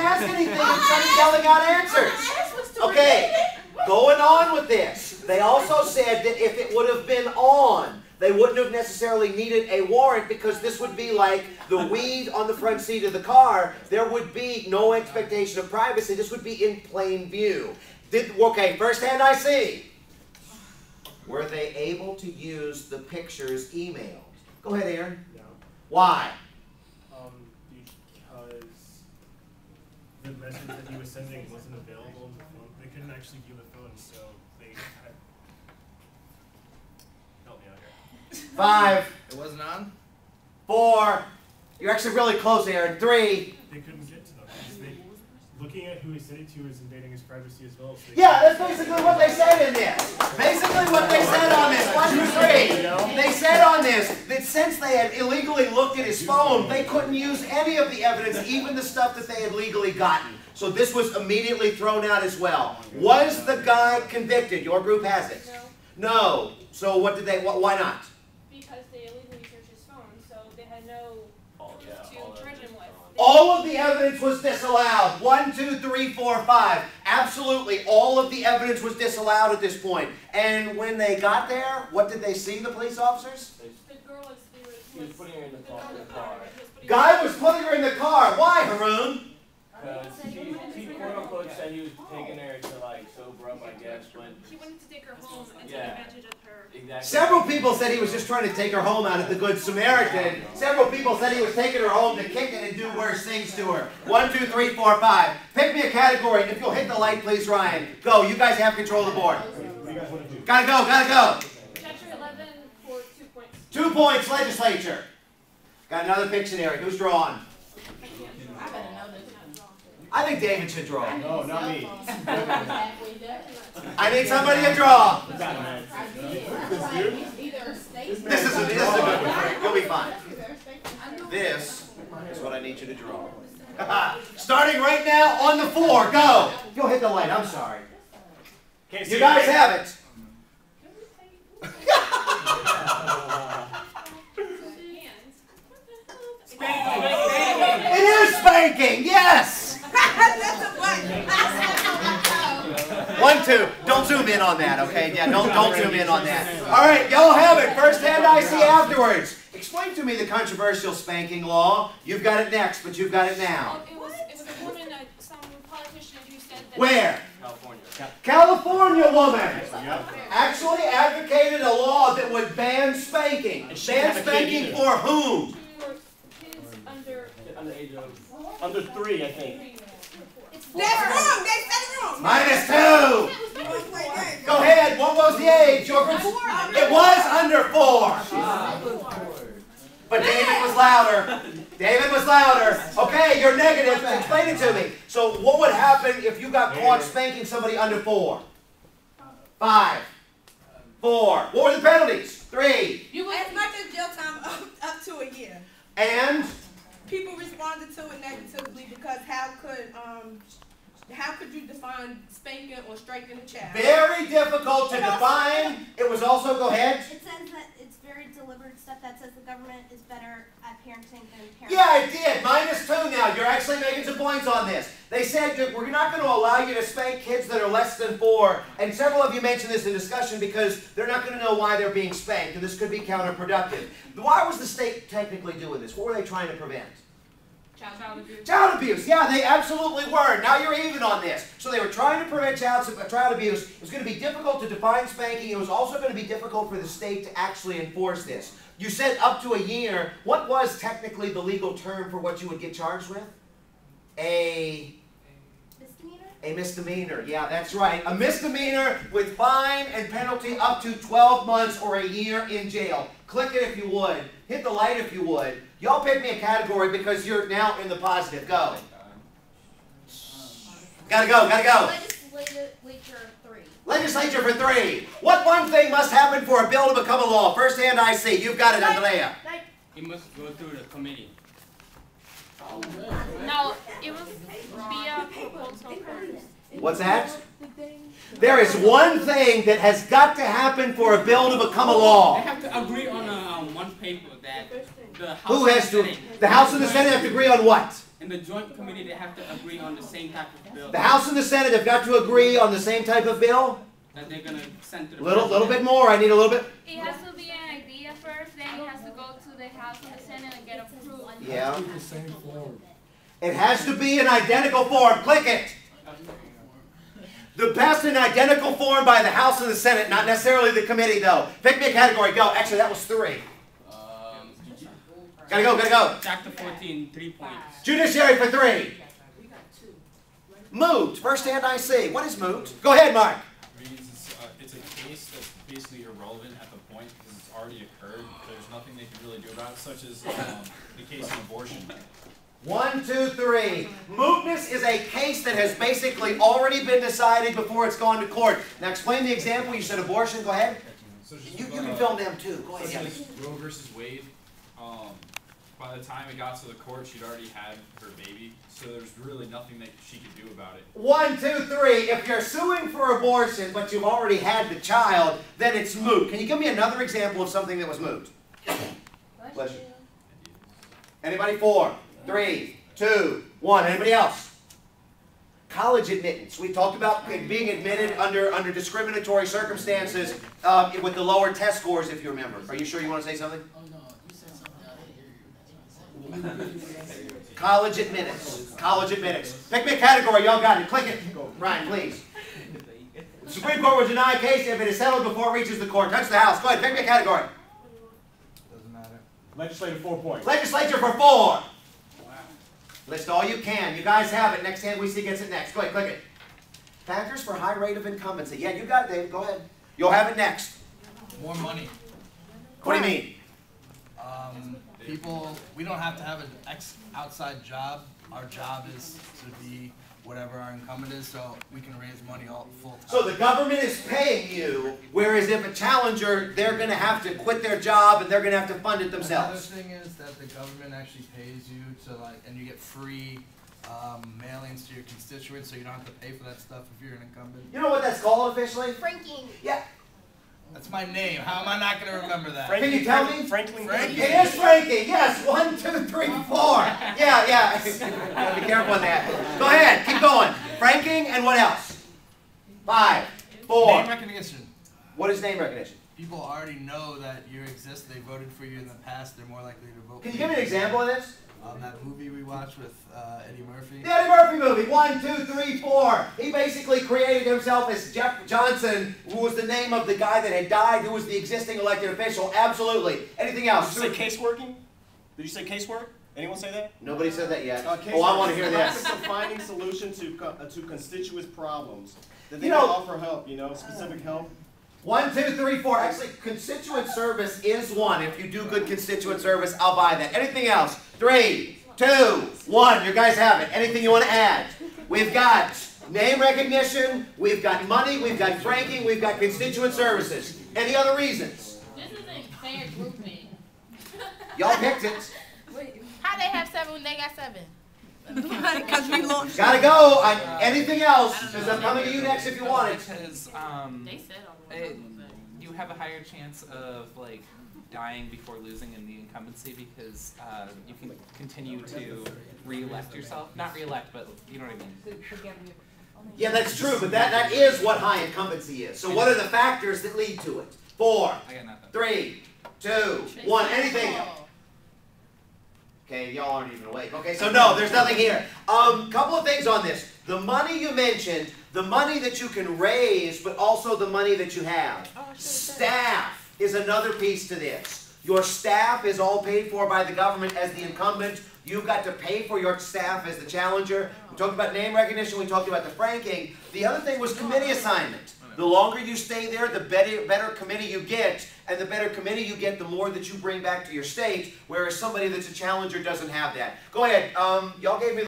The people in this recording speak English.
ask anything and started yelling out answers. Okay, going on with this. They also said that if it would have been on, they wouldn't have necessarily needed a warrant because this would be like the weed on the front seat of the car. There would be no expectation of privacy. This would be in plain view. Okay, first-hand I see. Were they able to use the pictures emailed? Go ahead, Aaron. No. Why? Because the message that he was sending wasn't available on the phone. They couldn't actually view the phone, so they had... Help me out here. 5. It wasn't on? 4. You're actually really close, Aaron. 3. They couldn't get to them. Looking at who he sent it to is invading his privacy as well. So Yeah, that's basically what they said in this. Basically what they said on this, 1 through 3. They said on this that since they had illegally looked at his phone, they couldn't use any of the evidence, even the stuff that they had legally gotten. So this was immediately thrown out as well. Was the guy convicted? Your group has it. No. No. So what did they, why not? Because they illegally searched his phone, so they had no proof to charge him with. All of the evidence was disallowed. 1, 2, 3, 4, 5. Absolutely, all of the evidence was disallowed at this point. And when they got there, what did they see, the police officers? The girl was... He was putting her in the car. Guy was putting her in the car. Why, Haroon? Because he quote-unquote said he was taking her to, like, sober up, I guess, but... He wanted to take her home and take advantage of her. Exactly. Several people said he was just trying to take her home out of the Good Samaritan. Several people said he was taking her home to kick it and do worse things to her. 1, 2, 3, 4, 5. Pick me a category. If you'll hit the light, please, Ryan. Go. You guys have control of the board. Gotta go. Gotta go. Chapter 11 for 2 points. 2 points, legislature. Got another Pictionary. Who's drawing? I think David should draw. No, not me. I need somebody to draw. This is a good one. You'll be fine. This is what I need you to draw. Starting right now on the 4. Go. Go hit the light. I'm sorry. You guys have it. It is spanking. Yes. 1, 2. Don't zoom in on that, okay? Yeah, don't zoom in on that. All right, y'all have it. First hand I see afterwards. Explain to me the controversial spanking law. You've got it next, but you've got it now. It was a woman, some politician who said that... Where? California. California woman actually advocated a law that would ban spanking. Ban spanking for whom? For kids under Age of... Under 3, I think. That's wrong. They said it wrong. -2. Go ahead. What was the age? Your group? It was under 4. But David was louder. David was louder. Okay, you're negative. Explain it to me. So what would happen if you got caught spanking somebody under 4? 5. 4. What were the penalties? 3. As much as jail time up to a year. And? People responded to it negatively because how could you define spanking or striking a child? Very difficult to define. It was also, go ahead. It says that it's very deliberate stuff that says the government is better at parenting than parents. Yeah, it did. -2 now. You're actually making some points on this. They said that we're not going to allow you to spank kids that are less than 4. And several of you mentioned this in discussion because they're not going to know why they're being spanked. And this could be counterproductive. Why was the state technically doing this? What were they trying to prevent? child abuse. Child abuse, yeah, they absolutely were. Now you're even on this. So they were trying to prevent child abuse. It was going to be difficult to define spanking. It was also going to be difficult for the state to actually enforce this. You said up to a year. What was technically the legal term for what you would get charged with? A misdemeanor. Yeah, that's right. A misdemeanor with fine and penalty up to 12 months or a year in jail. Click it if you would. Hit the light if you would. Y'all pick me a category because you're now in the positive. Go. Gotta go, gotta go. Legislature 3. Legislature for 3. What one thing must happen for a bill to become a law? First hand I see. You've got it, Andrea. It must go through the committee. No, it was via proposal first. What's that? There is one thing that has got to happen for a bill to become a law. They have to agree on one paper that the House Who has to? The House and the Senate have to agree on what? In the joint committee, they have to agree on the same type of bill The House and the Senate have got to agree on the same type of bill? that they're gonna send to the Little bit more. I need a little bit. It has to be an idea first, then it has to go to the House and the Senate and get approved. Yeah. It has to be an identical form. Click it. The passed in identical form by the House and the Senate, not necessarily the committee, though. Pick me a category. Go. Actually, that was 3. Gotta go. Chapter 14, 3 points. Judiciary for 3. Moot. First hand I see. What is moot? Go ahead, Mark. It's a case that's basically irrelevant at the point because it's already occurred. There's nothing they can really do about it, such as the case of abortion. 1, 2, 3. Mootness is a case that has basically already been decided before it's gone to court. Now explain the example. You said abortion. Go ahead. So You can film them too. Go Such ahead. as Roe versus Wade. By the time it got to the court, she'd already had her baby, so there's really nothing that she could do about it. 1, 2, 3. If you're suing for abortion, but you've already had the child, then it's moot. Can you give me another example of something that was moot? Bless you. Anybody? 4, 3, 2, 1. Anybody else? College admittance. We talked about being admitted under discriminatory circumstances with the lower test scores, if you remember. Are you sure you want to say something? College admittance. College admittance. Pick me a category. Y'all got it. Click it. Ryan, please. The Supreme Court will deny a case if it is settled before it reaches the court. Touch the House. Go ahead. Pick me a category. Doesn't matter. Legislative 4 points. Legislature for 4. List all you can. You guys have it. Next hand we see gets it next. Go ahead. Click it. Factors for high rate of incumbency. Yeah, you got it, Dave. Go ahead. You'll have it next. More money. What do you mean? People, we don't have to have an outside job. Our job is to be whatever our incumbent is, so we can raise money all full time. So the government is paying you, whereas if a challenger, they're going to have to quit their job and they're going to have to fund it themselves. Another thing is that the government actually pays you to and you get free mailings to your constituents, so you don't have to pay for that stuff if you're an incumbent. You know what that's called officially? Franking. Yeah. That's my name. How am I not going to remember that? Can you tell me? Franklin. Franklin. It is franking. Yes. 1, 2, 3, 4. Yeah. Gotta be careful with that. Go ahead. Keep going. Franking and what else? 5, 4. Name recognition. What is name recognition? People already know that you exist. They voted for you in the past. They're more likely to vote Can for you give me an example of this? That movie we watched with Eddie Murphy. The Eddie Murphy movie. 1, 2, 3, 4. He basically created himself as Jeff Johnson, who was the name of the guy that had died, who was the existing elected official. Absolutely. Anything else? Did you say caseworking? Did you say casework? Anyone say that? Nobody said that yet. Oh, I Casework want to hear is the this. practice of finding solution to constituents' problems. That they You can know- offer help, specific help. 1, 2, 3, 4. Actually, constituent service is one. If you do good constituent service, I'll buy that. Anything else? 3, 2, 1. You guys have it. Anything you want to add? We've got name recognition, we've got money, we've got franking, we've got constituent services. Any other reasons? This isn't fair grouping. Y'all picked it. How they have 7 when they got 7? Because we launched. Gotta go. Anything else? Because I'm coming to you next if you want it. Because They said all the you have a higher chance of dying before losing in the incumbency because you can continue to re-elect yourself. Not re-elect, but you know what I mean. Yeah, that's true, but that is what high incumbency is. So what are the factors that lead to it? 4, I got nothing. 3, 2, 1. Anything? Okay, y'all aren't even awake. Okay, so no, there's nothing here. Couple of things on this. The money you mentioned, the money that you can raise, but also the money that you have. Staff is another piece to this. Your staff is all paid for by the government as the incumbent. You've got to pay for your staff as the challenger. We talked about name recognition. We talked about the franking. The other thing was committee assignment. The longer you stay there, the better committee you get. And the better committee you get, the more that you bring back to your state. Whereas somebody that's a challenger doesn't have that. Go ahead. Y'all gave me